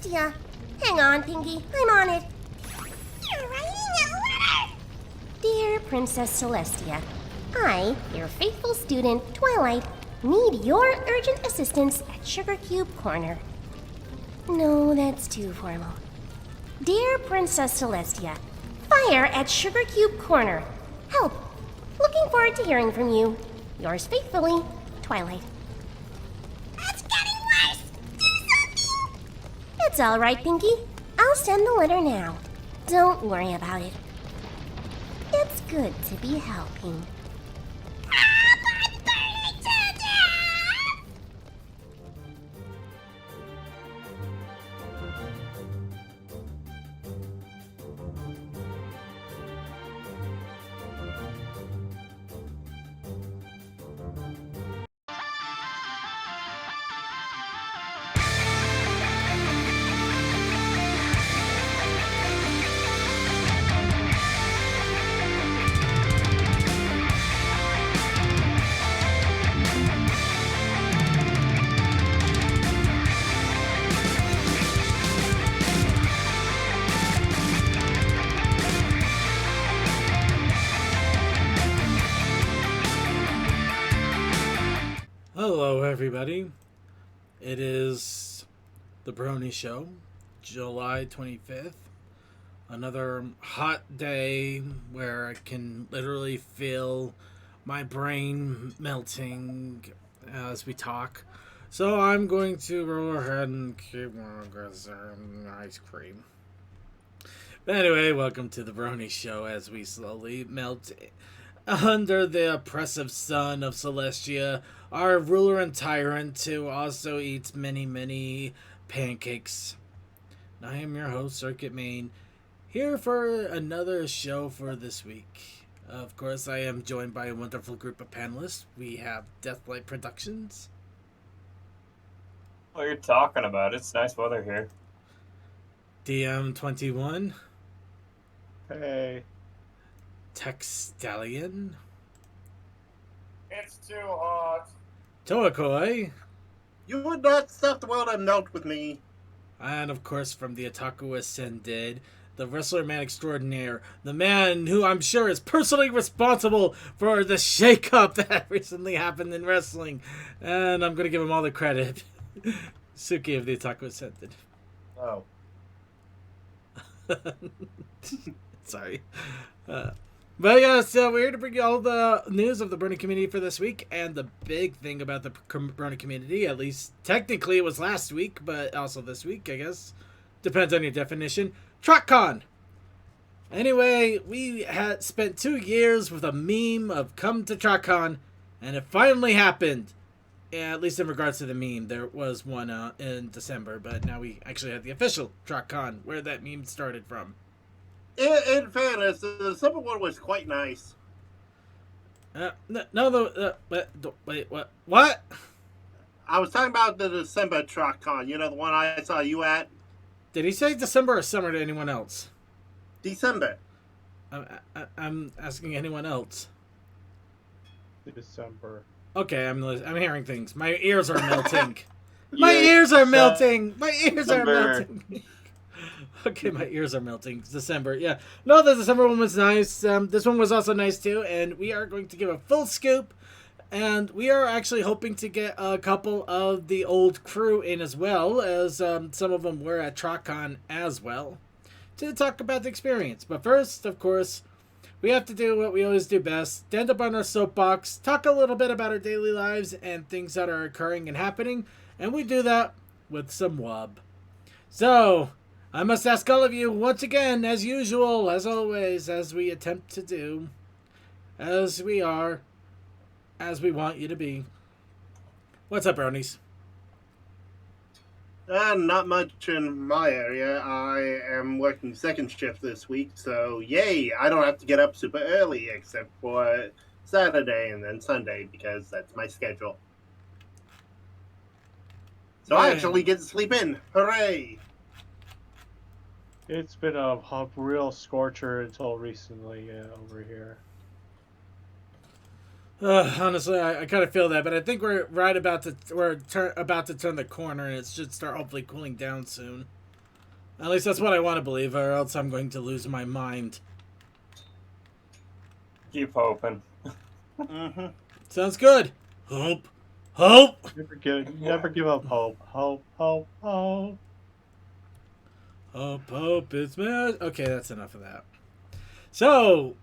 Celestia. Hang on, Pinky. I'm on it. You're writing a letter! Dear Princess Celestia, I, your faithful student, Twilight, need your urgent assistance at Sugar Cube Corner. No, that's too formal. Dear Princess Celestia, fire at Sugar Cube Corner. Help. Looking forward to hearing from you. Yours faithfully, Twilight. It's getting worse! Do something! It's all right, Pinky. I'll send the letter now. Don't worry about it. It's good to be helping. Hello, everybody. It is the Brony Show, July 25th. Another hot day where I can literally feel my brain melting as we talk. So I'm going to go ahead and keep on some ice cream. But anyway, welcome to the Brony Show as we slowly melt under the oppressive sun of Celestia, our ruler and tyrant who also eats many, many pancakes. I am your host, Circuit Main, here for another show for this week. Of course, I am joined by a wonderful group of panelists. We have Deathlight Productions. What you're talking about? It's nice weather here. DM21. Hey. Tech Stallion. It's too hot. Toakoi. You would not stop the world and melt with me. And of course, from the Otaku Ascended, the wrestler man extraordinaire, the man who I'm sure is personally responsible for the shakeup that recently happened in wrestling. And I'm going to give him all the credit. Suki of the Otaku Ascended. Oh. Sorry. But yeah, so we're here to bring you all the news of the Brony community for this week, and the big thing about the Brony community, at least technically it was last week, but also this week, I guess. Depends on your definition. TrockCon! Anyway, we had spent 2 years with a meme of come to TrockCon, and it finally happened. Yeah, at least in regards to the meme. There was one in December, but now we actually have the official TrockCon, where that meme started from. In fairness, the December one was quite nice. Wait, what? I was talking about the December TrockCon. You know, the one I saw you at? Did he say December or summer to anyone else? December. I'm asking anyone else. December. Okay, I'm hearing things. My ears are melting. My ears are melting. My ears are melting. Okay, my ears are melting. It's December, yeah. No, the December one was nice. This one was also nice too, and we are going to give a full scoop. And we are actually hoping to get a couple of the old crew in as well, as some of them were at TrockCon as well, to talk about the experience. But first, of course, we have to do what we always do best. Stand up on our soapbox, talk a little bit about our daily lives and things that are occurring and happening. And we do that with some wub. So, I must ask all of you once again, as usual, as always, as we attempt to do, as we are, as we want you to be. What's up, Bronies? Not much in my area. I am working second shift this week, so yay! I don't have to get up super early except for Saturday and then Sunday because that's my schedule. So I actually get to sleep in. Hooray! It's been a real scorcher until recently over here. Honestly, I kind of feel that, but I think we're about to turn the corner, and it should start hopefully cooling down soon. At least that's what I want to believe, or else I'm going to lose my mind. Keep hoping. Mm-hmm. Sounds good. Hope. Hope. Never give up hope. Hope, hope, hope. Hope, hope is mad. Okay, that's enough of that. So,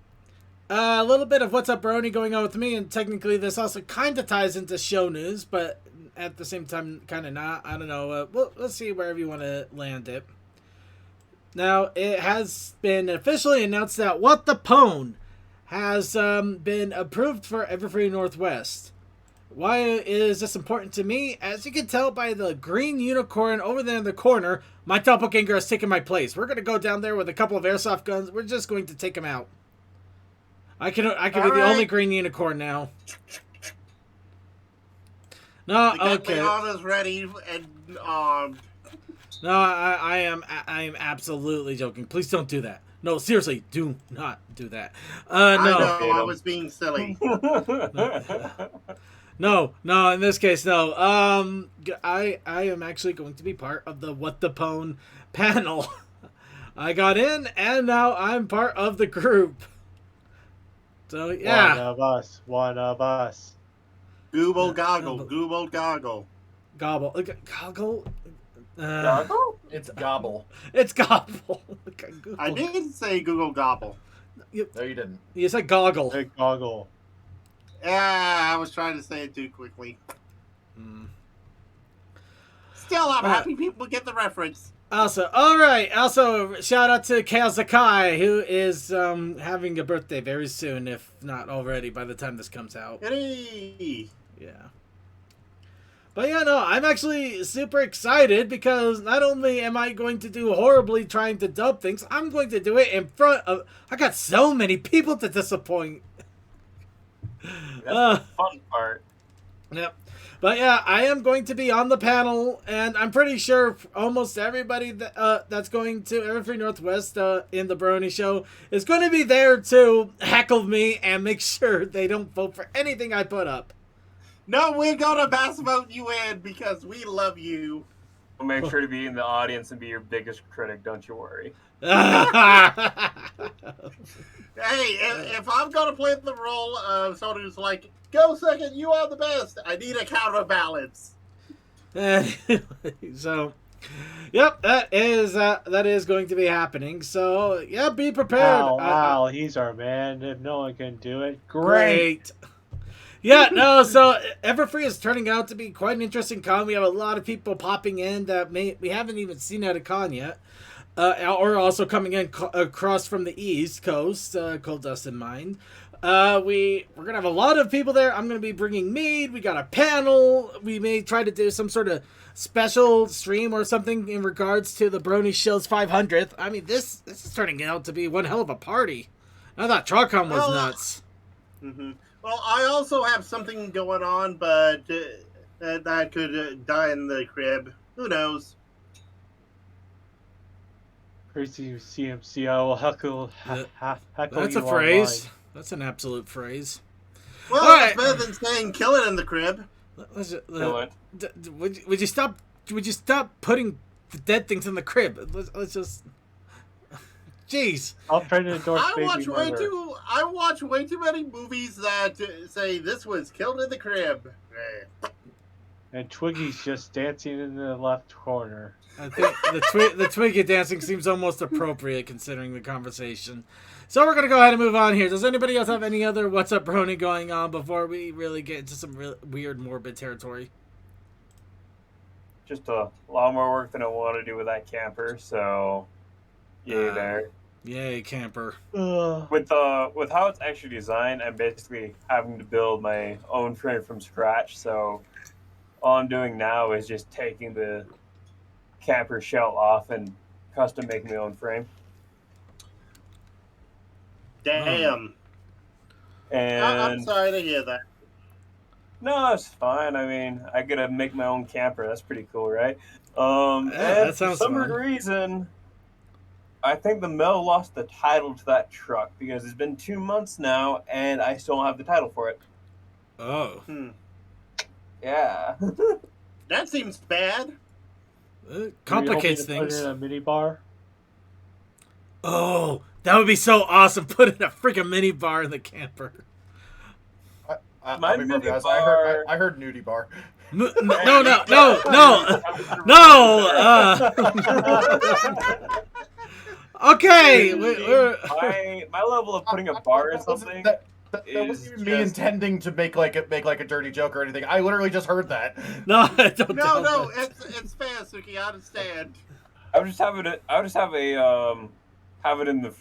a little bit of what's up, Brony, going on with me, and technically this also kind of ties into show news, but at the same time, kind of not. I don't know. Let's see wherever you want to land it. Now, it has been officially announced that What the Pwn has been approved for Everfree Northwest. Why is this important to me? As you can tell by the green unicorn over there in the corner, my doppelganger has taken my place. We're going to go down there with a couple of airsoft guns. We're just going to take him out. I can be the only green unicorn now. No, okay. The is ready and armed. No, I am absolutely joking. Please don't do that. No, seriously, do not do that. No. I know, I was being silly. No, in this case, no. I am actually going to be part of the What the Pwn panel. I got in, and now I'm part of the group. So, yeah. One of us. Google goggle, Google goggle. Gobble. Goggle? Goggle? It's gobble. It's gobble. I didn't say Google gobble. No, you didn't. You said goggle. Big goggle. Yeah, I was trying to say it too quickly. Mm. Still, I'm happy people get the reference. Also, shout out to Kazakai, who is having a birthday very soon, if not already by the time this comes out. Hey. Yeah. But yeah, no, I'm actually super excited because not only am I going to do horribly trying to dub things, I'm going to do it in front of... I got so many people to disappoint. That's the fun part. Yep. But yeah, I am going to be on the panel, and I'm pretty sure almost everybody that's going to Everfree Northwest in the Brony show is going to be there to heckle me and make sure they don't vote for anything I put up. No, we're gonna mass vote you in because we love you. We'll make sure to be in the audience and be your biggest critic, don't you worry. Hey, if I'm gonna play the role of someone who's like, go second, you are the best, I need a counterbalance. So, yep, that is going to be happening. So, yeah, be prepared. Wow, he's our man. If no one can do it, great. Yeah, no, so Everfree is turning out to be quite an interesting con. We have a lot of people popping in that we haven't even seen at a con yet. Or also coming in across from the East Coast, Cold Dust in mind. We're going to have a lot of people there. I'm going to be bringing mead. We got a panel. We may try to do some sort of special stream or something in regards to the Brony Show's 500th. I mean, this is turning out to be one hell of a party. I thought Trawcon was nuts. Mm-hmm. Well, I also have something going on, but that could die in the crib. Who knows? Crazy CMC, I will heckle That's you a phrase. online. That's an absolute phrase. Well, All it's right. better than saying kill it in the crib. Kill it. Would you stop putting the dead things in the crib? Let's just... Jeez. I'll try to endorse I baby watch murder. way too many movies that say this was killed in the crib. And Twiggy's just dancing in the left corner. I think the Twiggy dancing seems almost appropriate considering the conversation. So we're going to go ahead and move on here. Does anybody else have any other What's Up Brony going on before we really get into some real weird, morbid territory? Just a lot more work than I want to do with that camper, so yay there. Yay, camper. With how it's actually designed, I'm basically having to build my own frame from scratch, so all I'm doing now is just taking the camper shell off and custom making my own frame. Damn. And I'm sorry to hear that. no, it's fine. I mean, I get to make my own camper. That's pretty cool, right? Yeah, And that sounds for some fun. reason, I think the mill lost the title to that truck because it's been 2 months now, and I still don't have the title for it. Oh. Yeah. That seems bad. Complicates Are you hoping to things. put it in a mini bar? Oh, that would be so awesome. Putting a freaking mini bar in the camper. My I'll be perfectly honest, I heard nudie bar. No. Okay. My level of putting a bar in something. That wasn't even me intending to make like a dirty joke or anything. I literally just heard that. No, don't. No, it's fair, Suki. I understand. I would just have it in the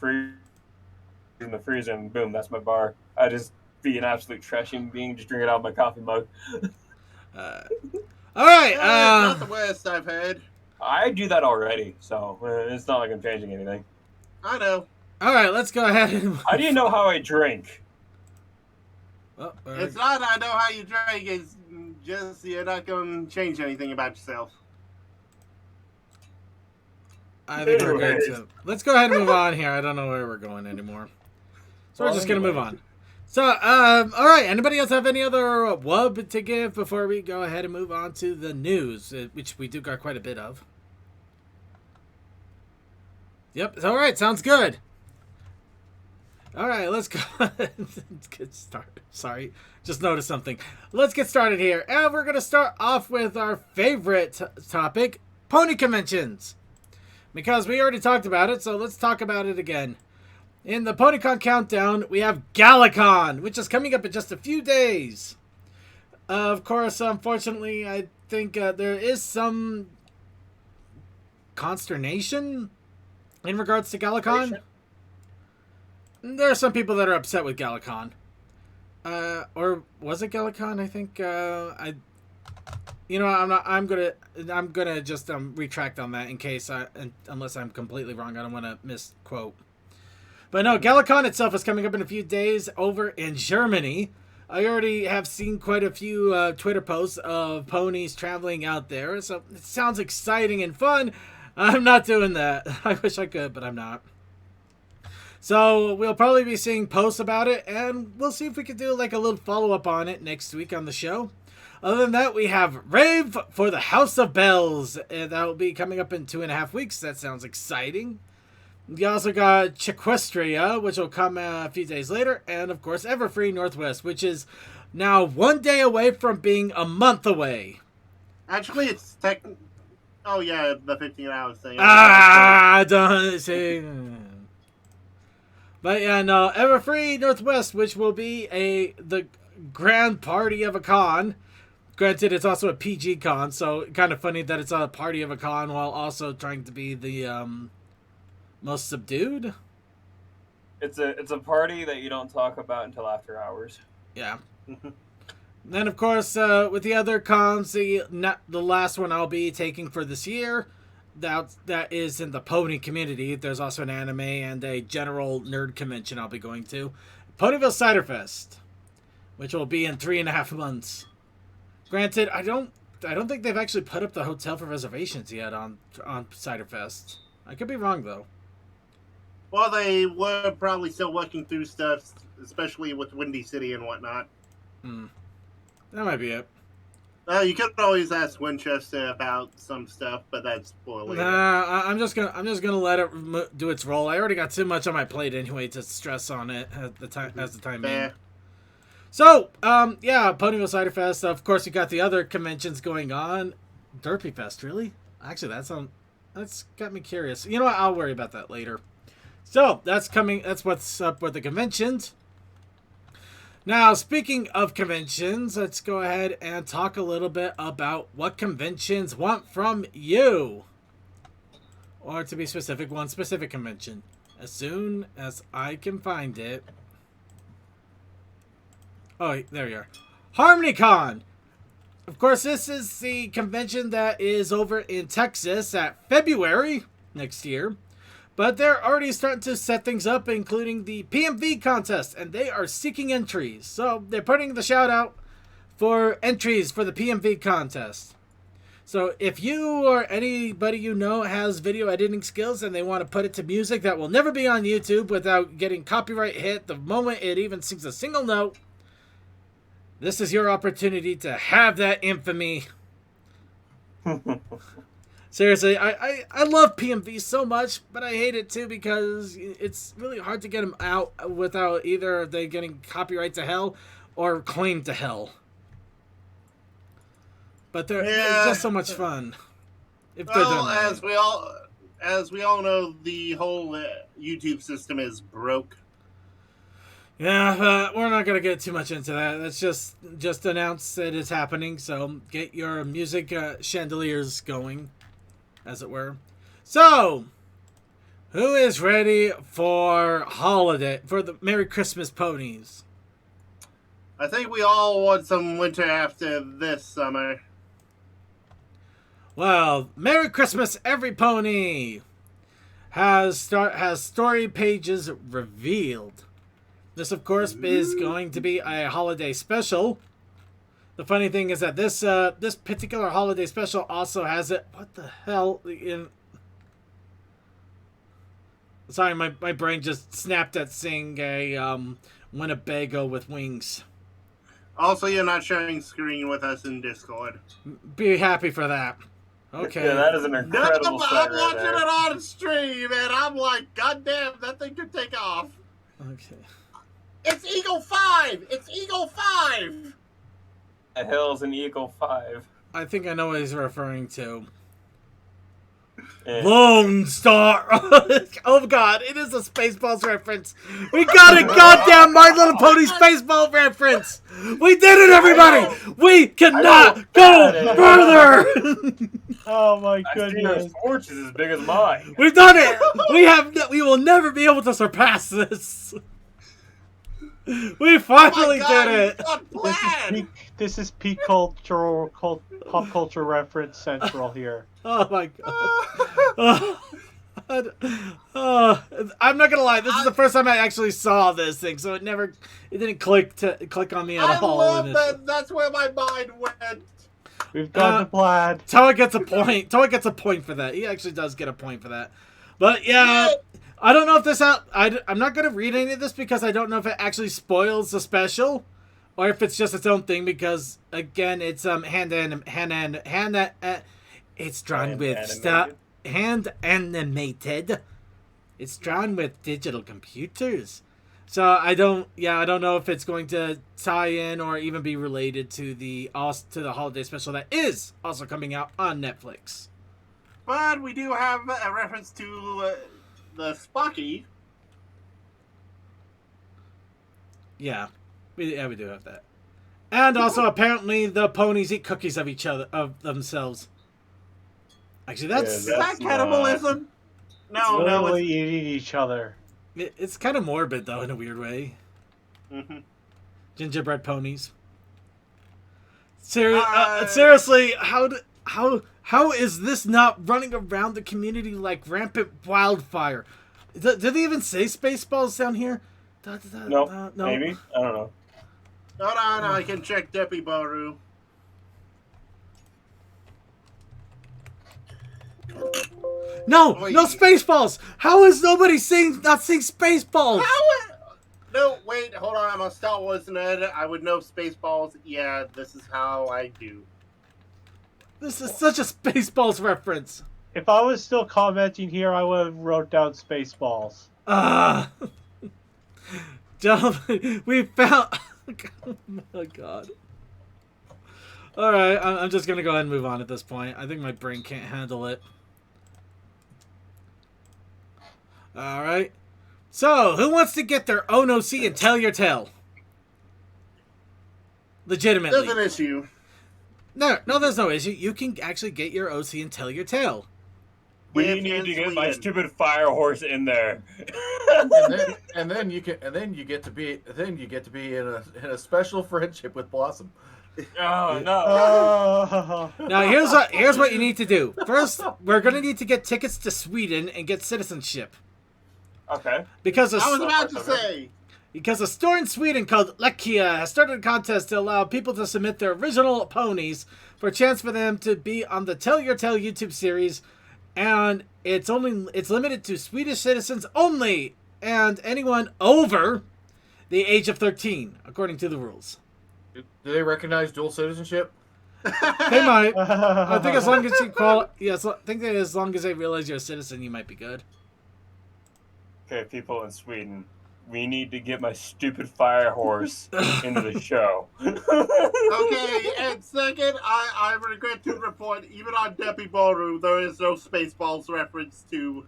freezer, and boom, that's my bar. I just be an absolute trash human being, just drink it out of my coffee mug. All right. Not the worst I've heard. I do that already, so it's not like I'm changing anything. I know. All right. Let's go ahead and. How do you know how I drink? Oh, all right. It's not I know how you drink. It's just you're not going to change anything about yourself. I think we're good to. Let's go ahead and move on here. I don't know where we're going anymore. So we're just going to move on. So, all right. Anybody else have any other wub to give before we go ahead and move on to the news, which we do got quite a bit of? Yep. All right. Sounds good. All right. Let's go. Let's get started. Sorry. Just noticed something. Let's get started here. And we're going to start off with our favorite topic, pony conventions. Because we already talked about it, so let's talk about it again. In the PonyCon countdown, we have Galacon, which is coming up in just a few days. Of course, unfortunately, I think there is some consternation in regards to Galacon. There are some people that are upset with Galacon. Or was it Galacon? I think I'm gonna just retract on that in case unless I'm completely wrong. I don't want to misquote. But no, Galacon itself is coming up in a few days over in Germany. I already have seen quite a few Twitter posts of ponies traveling out there, so it sounds exciting and fun. I'm not doing that. I wish I could, but I'm not. So we'll probably be seeing posts about it, and we'll see if we can do like a little follow-up on it next week on the show. Other than that, we have Rave for the House of Bells. That will be coming up in 2.5 weeks. That sounds exciting. We also got Chequestria, which will come a few days later. And, of course, Everfree Northwest, which is now 1 day away from being a month away. Actually, it's Oh, yeah, the 15-hour thing. Don't say... But, yeah, no, Everfree Northwest, which will be the grand party of a con. Granted, it's also a PG con, so kind of funny that it's a party of a con while also trying to be the most subdued. It's a party that you don't talk about until after hours. Yeah. Then, of course, with the other cons, the last one I'll be taking for this year, that is in the pony community. There's also an anime and a general nerd convention I'll be going to. Ponyville Cider Fest, which will be in 3.5 months. Granted, I don't think they've actually put up the hotel for reservations yet on Cider Fest. I could be wrong though. Well, they were probably still working through stuff, especially with Windy City and whatnot. That might be it. You could always ask Winchester about some stuff, but that's for later. Nah, I'm just gonna let it do its role. I already got too much on my plate anyway to stress on it at the time being. So, yeah, Ponyville Cider Fest. Of course, you got the other conventions going on. Derpy Fest, really? Actually, that's got me curious. You know what? I'll worry about that later. So, that's coming. That's what's up with the conventions. Now, speaking of conventions, let's go ahead and talk a little bit about what conventions want from you. Or to be specific, one specific convention. As soon as I can find it. Oh, there you are. HarmonyCon! Of course, this is the convention that is over in Texas at February next year. But they're already starting to set things up, including the PMV contest, and they are seeking entries. So they're putting the shout out for entries for the PMV contest. So if you or anybody you know has video editing skills and they want to put it to music that will never be on YouTube without getting copyright hit the moment it even sings a single note, this is your opportunity to have that infamy. Seriously, I love PMV so much, but I hate it too because it's really hard to get them out without either they getting copyright to hell or claim to hell. But they're just so much fun. If they're Well, done right. as we all know, the whole YouTube system is broke. Yeah, but we're not gonna get too much into that. Let's just announce that it's happening. So get your music chandeliers going, as it were. So, who is ready for the Merry Christmas ponies? I think we all want some winter after this summer. Well, Merry Christmas, every pony has story pages revealed. This, of course, is going to be a holiday special. The funny thing is that this particular holiday special also has it. What the hell? Sorry, my brain just snapped at seeing a Winnebago with wings. Also, you're not sharing screen with us in Discord. Be happy for that. Okay. Yeah, that is an incredible sight I'm right watching there. it on stream, and I'm like, God damn, that thing could take off. Okay. It's Eagle 5! It's Eagle 5! The hell's an Eagle 5? I think I know what he's referring to. Eh. Lone Star. Oh God, it is a Spaceballs reference. We got a goddamn My Little Pony Spaceball reference. We did it, everybody. We cannot go further. Oh my I see your goodness. torch is as big as mine. We've done it. We will never be able to surpass this. We finally did it. This is peak cultural, pop culture reference central here. Oh my God. I'm not gonna lie. This is the first time I actually saw this thing, so it didn't click on me at I all. love that. That's where my mind went. We've got the plaid. Toa gets a point. Toa gets a point for that. He actually does get a point for that. But yeah, I don't know if this I'm not gonna read any of this because I don't know if it actually spoils the special, or if it's just its own thing. Because again, it's it's drawn with hand animated. It's drawn with digital computers. So I don't know if it's going to tie in or even be related to the holiday special that is also coming out on Netflix. But we do have a reference to the Spocky. Yeah, we do have that. And also apparently the ponies eat cookies of themselves. Actually, Is that cannibalism? No, Literally eating each other. It's kind of morbid though in a weird way. Mm-hmm. Gingerbread ponies. Seriously, how is this not running around the community like rampant wildfire? Did they even say Spaceballs down here? No, maybe? I don't know. Hold on, I can check Deppy Baru. No, Wait. no Spaceballs! How is nobody not seeing Spaceballs? No, wait, hold on. I'm a Star Wars nerd. I would know Spaceballs. Yeah, this is how I do. This is such a Spaceballs reference. If I was still commenting here, I would have wrote down Spaceballs. Gentlemen, we found... Oh my God. Alright, I'm just gonna go ahead and move on at this point. I think my brain can't handle it. Alright. So, who wants to get their own OC and tell your tale? Legitimately. There's an issue. No, there's no issue. You can actually get your OC and tell your tale. We If need to it's get my Sweden. stupid fire horse in there. and then you get to be in a special friendship with Blossom. Oh no! Now, here's what you need to do. First, we're going to need to get tickets to Sweden and get citizenship. Okay. Because I was about to say. Because a store in Sweden called Lekia has started a contest to allow people to submit their original ponies for a chance for them to be on the Tell Your Tale YouTube series, and it's limited to Swedish citizens only and anyone over the age of 13, according to the rules. Do they recognize dual citizenship? They might. I think as long as you yes, I think that as long as they realize you're a citizen, you might be good. Okay, people in Sweden, we need to get my stupid fire horse into the show. Okay, and second, I regret to report, even on Deppy Ballroom, there is no Spaceballs reference to...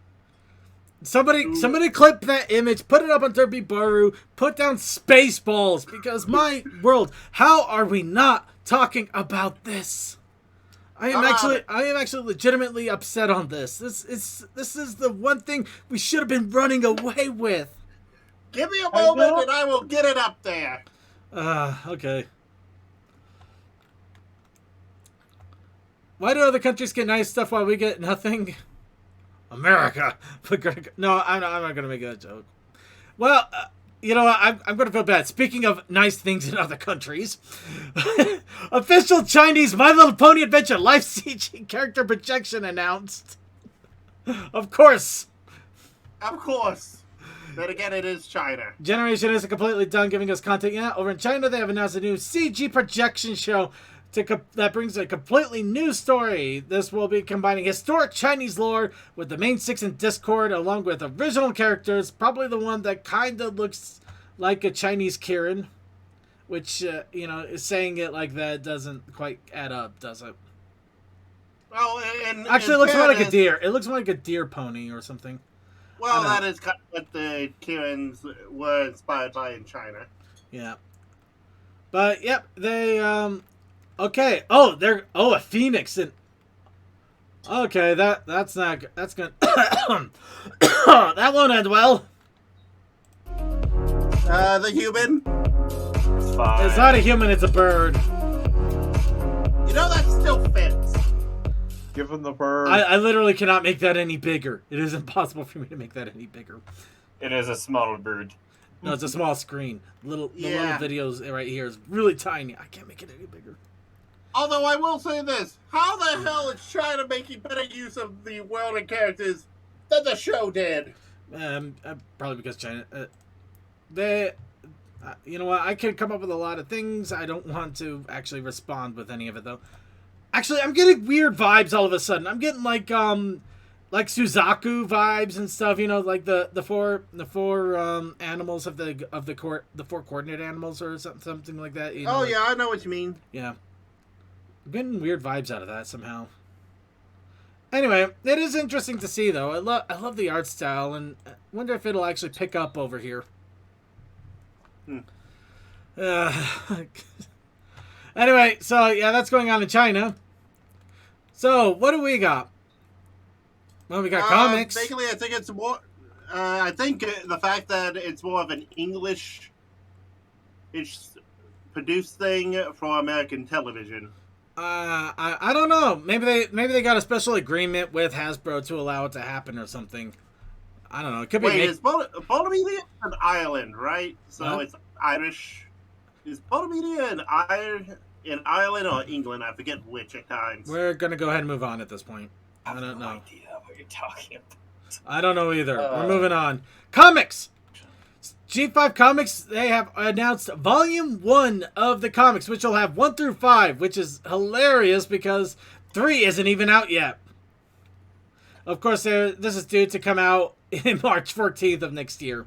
Somebody clip that image, put it up on Derby Baru, put down Spaceballs, because my world, how are we not talking about this? I am actually legitimately upset on this. This is the one thing we should have been running away with. Give me a moment and I will get it up there. Okay. Why do other countries get nice stuff while we get nothing? America. No, I'm not going to make that joke. Well, you know what? I'm going to feel bad. Speaking of nice things in other countries, official Chinese My Little Pony Adventure live CG character projection announced. Of course. Of course. Then again, it is China. Generation isn't completely done giving us content yet. Over in China, they have announced a new CG projection show that brings a completely new story. This will be combining historic Chinese lore with the main 6 in Discord, along with original characters. Probably the one that kind of looks like a Chinese Kirin, which, is saying it like that doesn't quite add up, does it? Well, actually, it looks more like a deer. It looks more like a deer pony or something. Well, that is kind of what the Kirins were inspired by in China. Yeah. But, yep, they, okay. Oh, a phoenix. And okay, that's not good. That's good. That won't end well. The human? It's fine. It's not a human, it's a bird. You know, that still fits. Give him the bird. I literally cannot make that any bigger. It is impossible for me to make that any bigger. It is a small bird. No, it's a small screen. The little videos right here is really tiny. I can't make it any bigger. Although I will say this, how the hell is China making better use of the world and characters than the show did? Probably because China, you know what? I can come up with a lot of things. I don't want to actually respond with any of it though. Actually, I'm getting weird vibes all of a sudden. I'm getting like Suzaku vibes and stuff. You know, like the four animals of the 4 coordinate animals or something like that. You know, yeah, I know what you mean. Yeah. I'm getting weird vibes out of that somehow. Anyway, it is interesting to see though. I love the art style, and I wonder if it'll actually pick up over here. Anyway, so yeah, that's going on in China. So what do we got? Well, we got comics. Basically, I think it's more. I think the fact that it's more of an English produced thing for American television. I don't know. Maybe they got a special agreement with Hasbro to allow it to happen or something. I don't know. It could be. Wait, is Bolomedia in Ireland, right? So it's Irish. Is Bolomedia in Ireland or England? I forget which at times. We're gonna go ahead and move on at this point. I don't know. I have no idea what you're talking about. I don't know either. We're moving on. Comics. G5 Comics, they have announced Volume 1 of the comics, which will have 1 through 5, which is hilarious because 3 isn't even out yet. Of course, this is due to come out in March 14th of next year.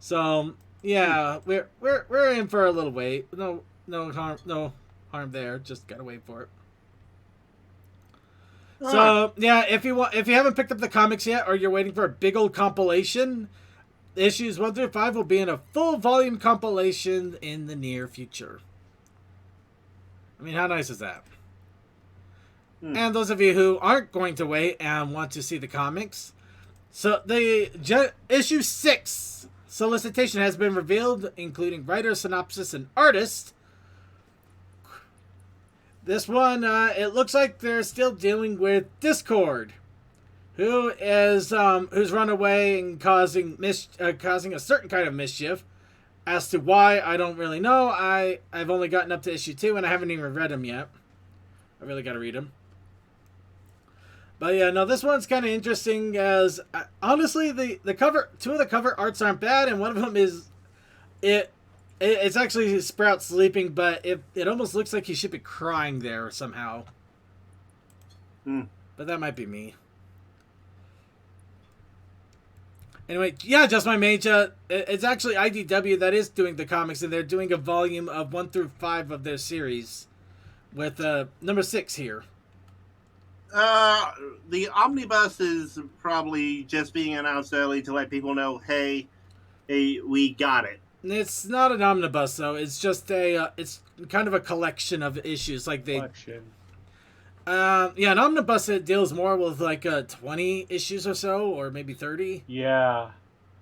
So, yeah, we're in for a little wait. No harm there. Just gotta wait for it. So, yeah, if you haven't picked up the comics yet, or you're waiting for a big old compilation, issues 1 through 5 will be in a full volume compilation in the near future. I mean, how nice is that? And those of you who aren't going to wait and want to see the comics, so the issue 6 solicitation has been revealed, including writer, synopsis, and artist. This one, it looks like they're still dealing with Discord, who's run away and causing a certain kind of mischief. As to why, I don't really know. I've only gotten up to issue 2 and I haven't even read them yet. I really got to read them. But yeah, no, this one's kind of interesting as honestly, the cover, 2 of the cover arts aren't bad, and one of them is It's actually Sprout sleeping, but it almost looks like he should be crying there somehow. But that might be me. Anyway, yeah, Just My Mage. It's actually IDW that is doing the comics, and they're doing a volume of 1 through 5 of their series, with number 6 here. The omnibus is probably just being announced early to let people know, hey, we got it. It's not an omnibus though. It's just it's kind of a collection of issues. Like they, Collection. yeah, an omnibus it deals more with like 20 issues or so, or maybe 30. Yeah.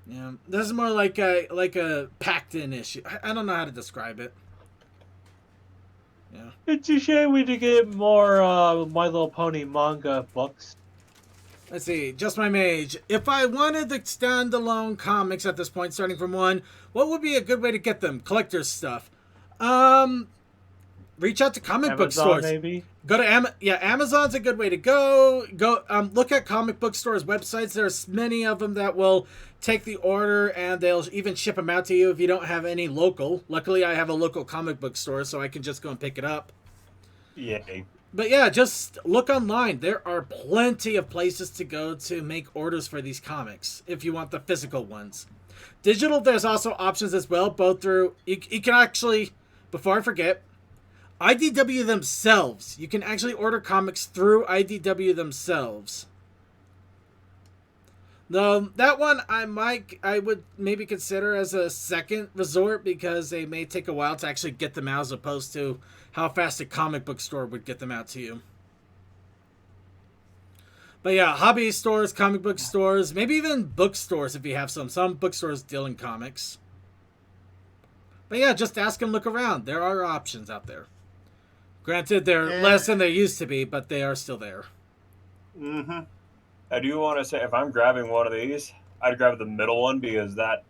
Yeah, this is more like a packed-in issue. I don't know how to describe it. Yeah. It's a shame we didn't get more My Little Pony manga books. Let's see, Just My Mage. If I wanted the standalone comics at this point, starting from 1, what would be a good way to get them? Collector's stuff. Reach out to comic book stores. Maybe. Go to Amazon's a good way to go. Look at comic book stores' websites. There's many of them that will take the order and they'll even ship them out to you if you don't have any local. Luckily, I have a local comic book store, so I can just go and pick it up. Yay. But yeah, just look online. There are plenty of places to go to make orders for these comics if you want the physical ones. Digital, there's also options as well, both through... You can actually, before I forget, IDW themselves. You can actually order comics through IDW themselves. Though that one I would maybe consider as a second resort because they may take a while to actually get them out as opposed to how fast a comic book store would get them out to you. But yeah, hobby stores, comic book stores, maybe even bookstores if you have some. Some bookstores deal in comics. But yeah, just ask and look around. There are options out there. Granted, they're less than they used to be, but they are still there. Mm-hmm. I do want to say, if I'm grabbing one of these, I'd grab the middle one because that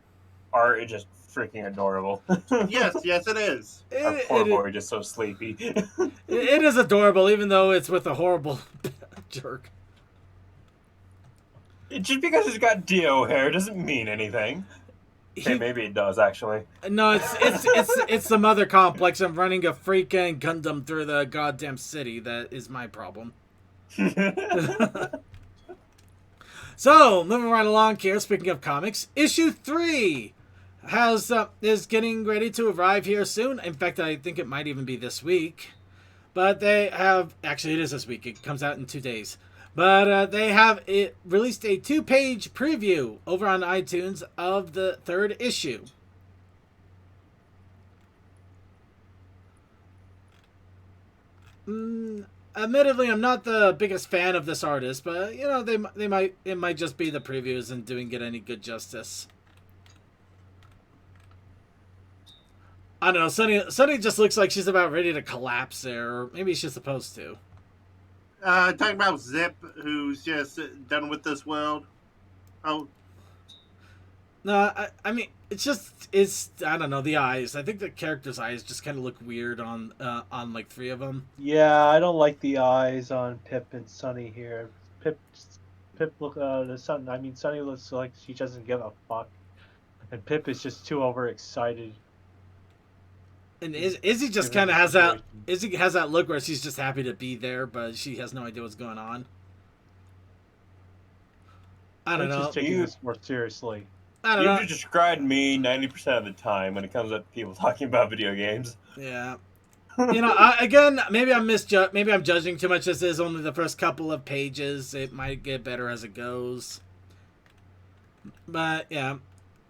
art is just freaking adorable. Yes, it is. Our poor boy just so sleepy. It is adorable, even though it's with a horrible jerk. Just because he's got Dio hair doesn't mean anything. Okay, maybe it does actually. No, it's the mother complex of running a freaking Gundam through the goddamn city that is my problem. So, moving right along here, speaking of comics, issue 3 is getting ready to arrive here soon. In fact, I think it might even be this week. But they have... Actually, it is this week. It comes out in 2 days. But they have released a 2-page preview over on iTunes of the 3rd issue. Admittedly, I'm not the biggest fan of this artist, but you know it might just be the previews and doing it any good justice. I don't know. Sunny just looks like she's about ready to collapse there, or maybe she's supposed to. Talking about Zip, who's just done with this world. Oh. No, I mean, it's I don't know, the eyes. I think the character's eyes just kind of look weird on like 3 of them. Yeah, I don't like the eyes on Pip and Sunny here. Pip look the Sun. I mean, Sunny looks like she doesn't give a fuck, and Pip is just too overexcited. And Izzy just kind of has that. Izzy has that look where she's just happy to be there, but she has no idea what's going on. I don't know. Just taking this more seriously. I don't You know. just described me 90% of the time when it comes up to people talking about video games. Yeah. You know, again, maybe I'm judging too much. This is only the first couple of pages. It might get better as it goes. But yeah.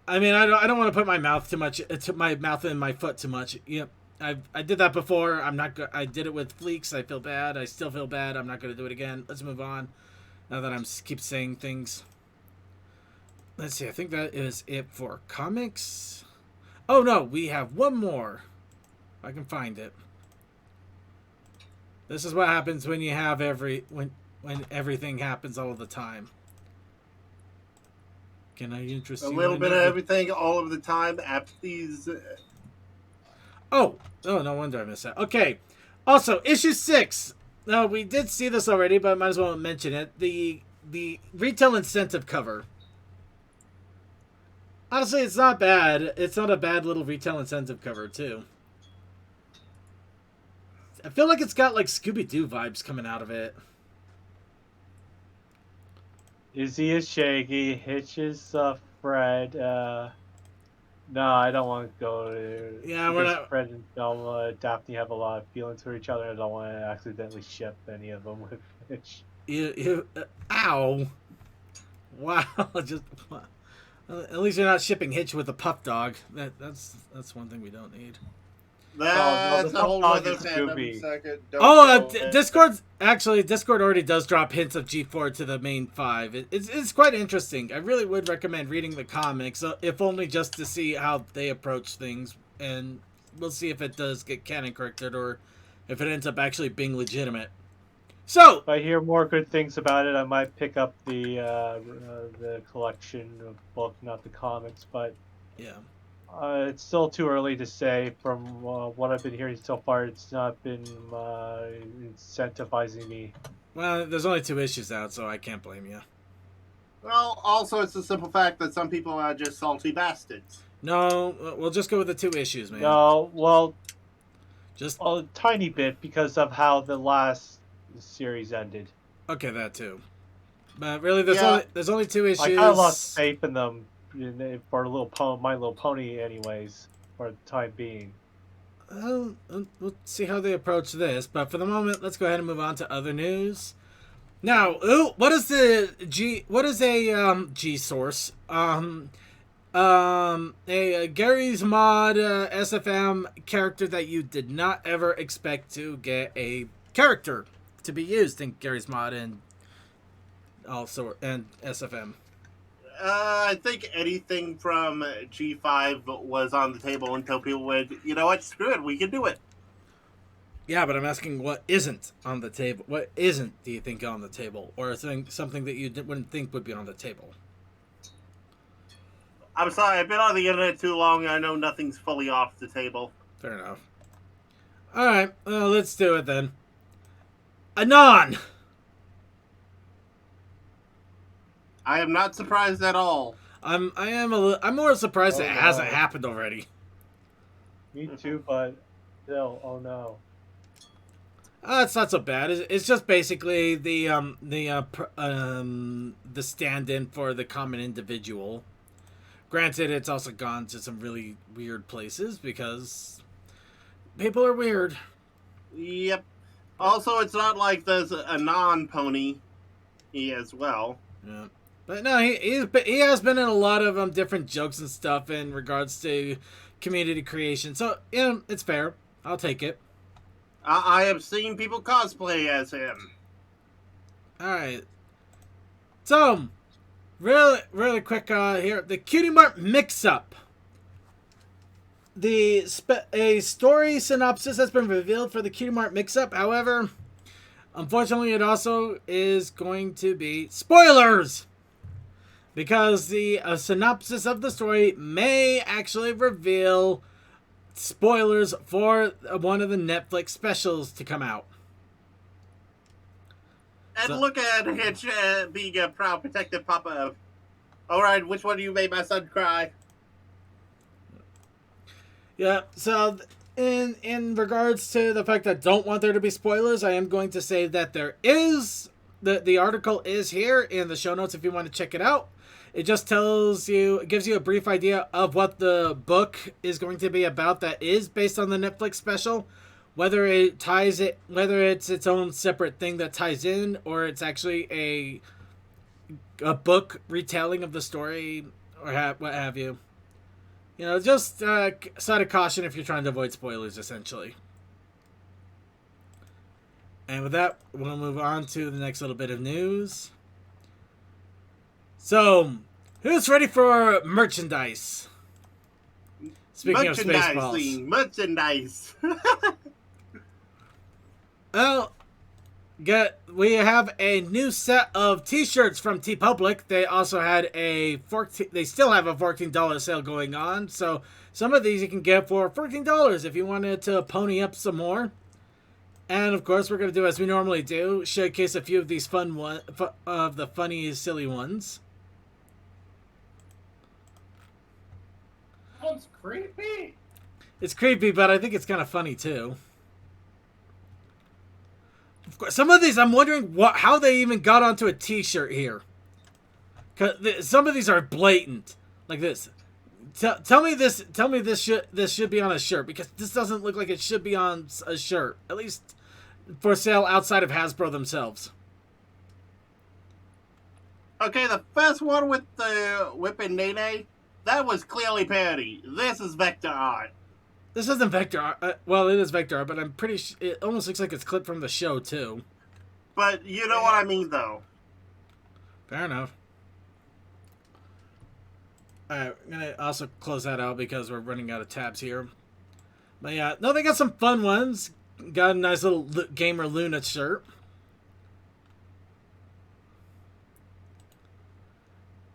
I mean, I don't want to put my mouth in my foot too much. Yeah, I did that before. I did it with Fleeks. I feel bad. I still feel bad. I'm not going to do it again. Let's move on. Now that I'm keep saying things. Let's see. I think that is it for comics. Oh no, we have one more. If I can find it. This is what happens when you have when everything happens all of the time. Can I interest you? A little bit of everything all of the time after these. Oh, no wonder I missed that. Okay. Also, issue 6. No, we did see this already, but I might as well mention it. The retail incentive cover. Honestly, it's not bad. It's not a bad little retail incentive cover, too. I feel like it's got, like, Scooby-Doo vibes coming out of it. Izzy is Shaggy, Hitch is Fred. No, I don't want to go to. Yeah, we're because not. Fred and Daphne have a lot of feelings for each other. I don't want to accidentally ship any of them with Hitch. Ow. Wow. Just. At least you're not shipping Hitch with a pup dog. That's one thing we don't need. That's the a whole dog other is fandom Scooby. second. Discord already does drop hints of G4 to the main 5. It's quite interesting. I really would recommend reading the comics, if only just to see how they approach things, and we'll see if it does get canon corrected or if it ends up actually being legitimate. So, If I hear more good things about it, I might pick up the collection of book, not the comics. But yeah. it's still too early to say. From what I've been hearing so far, it's not been incentivizing me. Well, there's only 2 issues out, so I can't blame you. Well, also, it's the simple fact that some people are just salty bastards. No, we'll just go with the 2 issues, man. No, well, just a tiny bit because of how the last series ended. Okay, that too. But really, there's only 2 issues. I kind of lost faith in them for My Little Pony, anyways, for the time being. We'll see how they approach this, but for the moment, let's go ahead and move on to other news. Now, what is a G source? A Gary's Mod SFM character that you did not ever expect to get a character to be used in Gary's Mod and SFM. I think anything from G5 was on the table until people went, you know what, screw it, we can do it. Yeah, but I'm asking what isn't on the table. What isn't, do you think, on the table? Or something that you wouldn't think would be on the table? I'm sorry, I've been on the internet too long, I know nothing's fully off the table. Fair enough. Alright, let's do it then. Anon! I am not surprised at all. I'm more surprised it hasn't happened already. Me too, but still, oh no. It's not so bad. It's just basically the stand-in for the common individual. Granted, it's also gone to some really weird places because people are weird. Yep. Also, it's not like there's a non-pony as well. Yeah. But no, he has been in a lot of different jokes and stuff in regards to community creation. So, it's fair. I'll take it. I have seen people cosplay as him. Alright. So, really quick here. The Cutie Mart Mix-Up. A story synopsis has been revealed for the Cutie Mart Mix-Up. However, unfortunately, it also is going to be spoilers! Because the synopsis of the story may actually reveal spoilers for one of the Netflix specials to come out. And look at Hitch being a proud, protective papa. Alright, which one do you made my son cry? Yeah, so in regards to the fact that I don't want there to be spoilers, I am going to say that there is... The article is here in the show notes if you want to check it out. It just gives you a brief idea of what the book is going to be about that is based on the Netflix special. Whether it's its own separate thing that ties in, or it's actually a book retelling of the story, or what have you. Just side of caution if you're trying to avoid spoilers, essentially. And with that, we'll move on to the next little bit of news. So, who's ready for merchandise? Speaking of Spaceballs. Merchandise. Well, we have a new set of T-shirts from TeePublic. They also had they still have a $14 sale going on. So some of these you can get for $14 if you wanted to pony up some more. And of course, we're going to do as we normally do, showcase a few of these funny, silly ones. one's creepy. It's creepy, but I think it's kind of funny too. Of course, some of these, I'm wondering how they even got onto a T-shirt here. Cause some of these are blatant, like this. Tell me this. Tell me this should be on a shirt, because this doesn't look like it should be on a shirt. At least for sale outside of Hasbro themselves. Okay, the first one with the Whip and Nene, that was clearly parody. This is vector art. This isn't vector art. Well, it is vector art, but I'm pretty sure it almost looks like it's clipped from the show too. But you know what I mean, though. Fair enough. Alright, I'm gonna also close that out because we're running out of tabs here. But yeah, no, they got some fun ones. Got a nice little Gamer Luna shirt.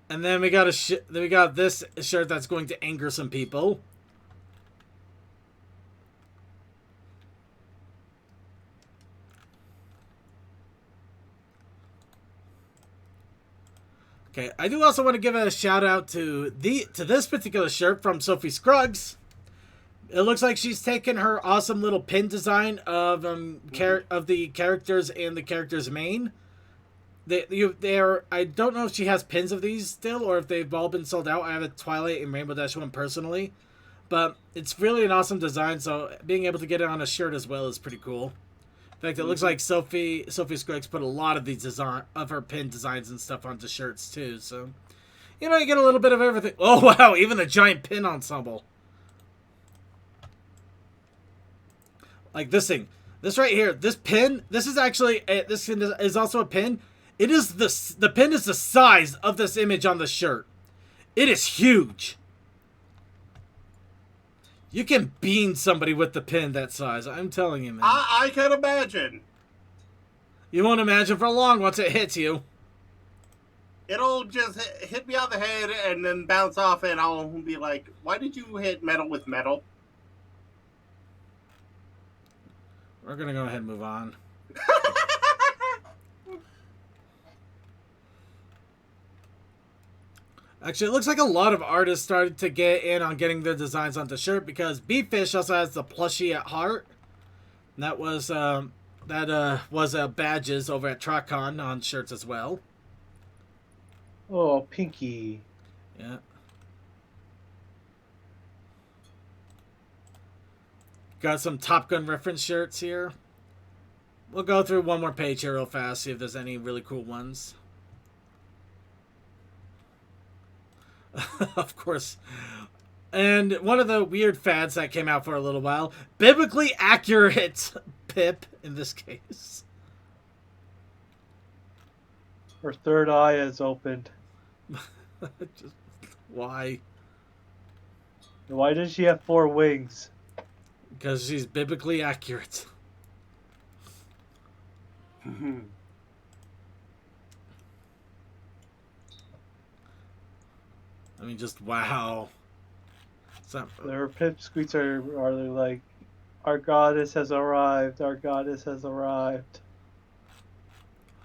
And then we got this shirt that's going to anger some people. Okay, I do also want to give a shout out to this particular shirt from Sophie Scruggs. It looks like she's taken her awesome little pin design of the characters and the character's mane. I don't know if she has pins of these still or if they've all been sold out. I have a Twilight and Rainbow Dash one personally, but it's really an awesome design. So being able to get it on a shirt as well is pretty cool. In fact, it looks like Sophie Scruggs put a lot of these of her pin designs and stuff onto shirts too. So, you know, you get a little bit of everything. Oh wow, even the giant pin ensemble. Like this thing, this right here, this pin. This is actually this is also a pin. It is the pin is the size of this image on the shirt. It is huge. You can bean somebody with the pin that size. I'm telling you, man. I can imagine. You won't imagine for long once it hits you. It'll just hit me on the head and then bounce off, and I'll be like, why did you hit metal with metal? We're going to go ahead and move on. Actually, it looks like a lot of artists started to get in on getting their designs onto shirt, because Beefish also has the plushie at heart. And that was badges over at TrotCon on shirts as well. Oh, Pinky. Yeah. Got some Top Gun reference shirts here. We'll go through one more page here real fast, see if there's any really cool ones. Of course. And one of the weird fads that came out for a little while, biblically accurate Pip in this case. Her third eye is opened. Just, why? Why does she have 4 wings? Because she's biblically accurate. I mean, just wow. Their pipsqueaks are like, our goddess has arrived, our goddess has arrived.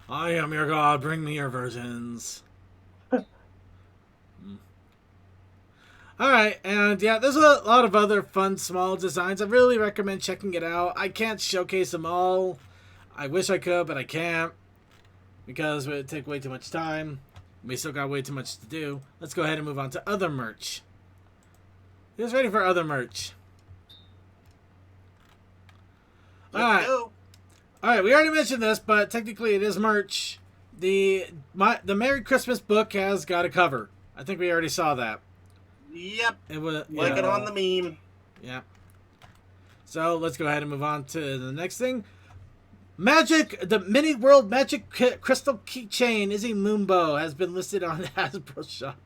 I am your god, bring me your virgins. Alright, and yeah, there's a lot of other fun small designs. I really recommend checking it out. I can't showcase them all. I wish I could, but I can't, because it would take way too much time. We still got way too much to do. Let's go ahead and move on to other merch. Who's ready for other merch? Alright. Alright, we already mentioned this, but technically it is merch. The Merry Christmas book has got a cover. I think we already saw that. Yep. It was like it on the meme. Yeah. So let's go ahead and move on to the next thing. The Mini World Magic Crystal Keychain Izzy Moonbow has been listed on Hasbro Shop.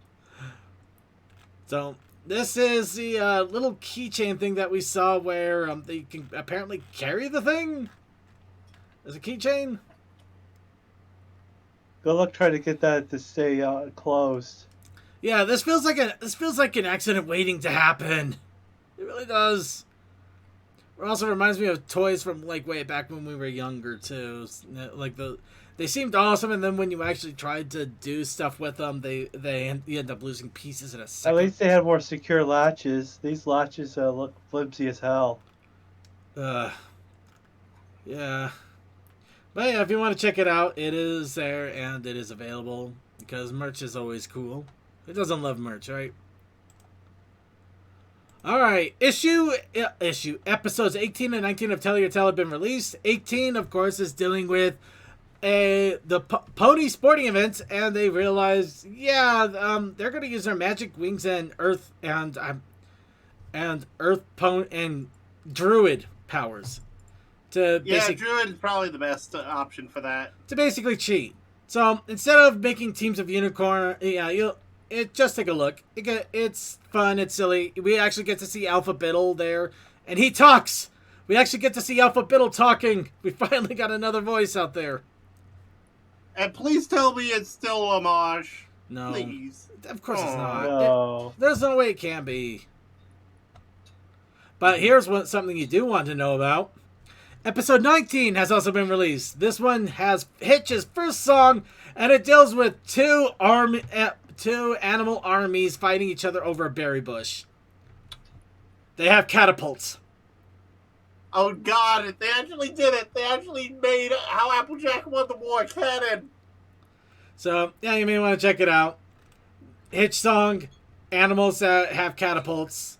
So this is the little keychain thing that we saw where they can apparently carry the thing. As a keychain. Good luck trying to get that to stay closed. Yeah, this feels like an accident waiting to happen. It really does. It also reminds me of toys from like way back when we were younger too. Like they seemed awesome, and then when you actually tried to do stuff with them, you end up losing pieces in a At second. least they had more secure latches. These latches look flimsy as hell. Yeah. But yeah, if you want to check it out, it is there and it is available because merch is always cool. Who doesn't love merch, right? Alright, episodes 18 and 19 of Tell Your Tale have been released. 18, of course, is dealing with the pony sporting events, and they realized, they're going to use their magic wings and earth and pony and druid powers to Druid is probably the best option for that. to basically cheat. So instead of making teams of unicorn, just take a look. It's fun. It's silly. We actually get to see Alpha Biddle there, and he talks. We actually get to see Alpha Biddle talking. We finally got another voice out there. And please tell me it's still homage. No, Please. of course it's not. No. There's no way it can be. But here's something you do want to know about. Episode 19 has also been released. This one has Hitch's first song, and it deals with two animal armies fighting each other over a berry bush. They have catapults. Oh God! They actually did it. They actually made how Applejack won the war canon. So yeah, you may want to check it out. Hitch song, animals that have catapults.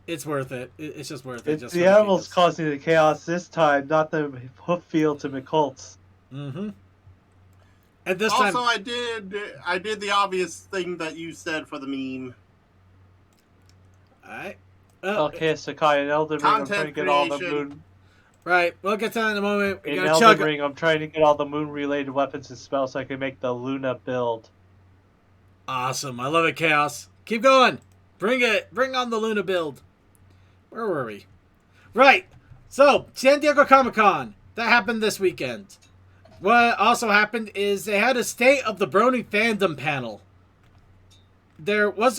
It's worth it. It's just worth it. It's just the animals causing the chaos this time, not the hoof fields and McColts. Mm-hmm. And this Also, time, I did the obvious thing that you said for the meme. alright. Okay, Sakai, in Elden Ring, I'm Content trying to get all the creation. moon. Right, we'll get to that in a moment. We In gotta Elden chug. Ring, I'm trying to get all the moon-related weapons and spells so I can make the Luna build. Awesome, I love it, Chaos. Keep going. Bring it. Bring on the Luna build. Where were we? Right. So, San Diego Comic-Con. That happened this weekend. What also happened is they had a State of the Brony fandom panel.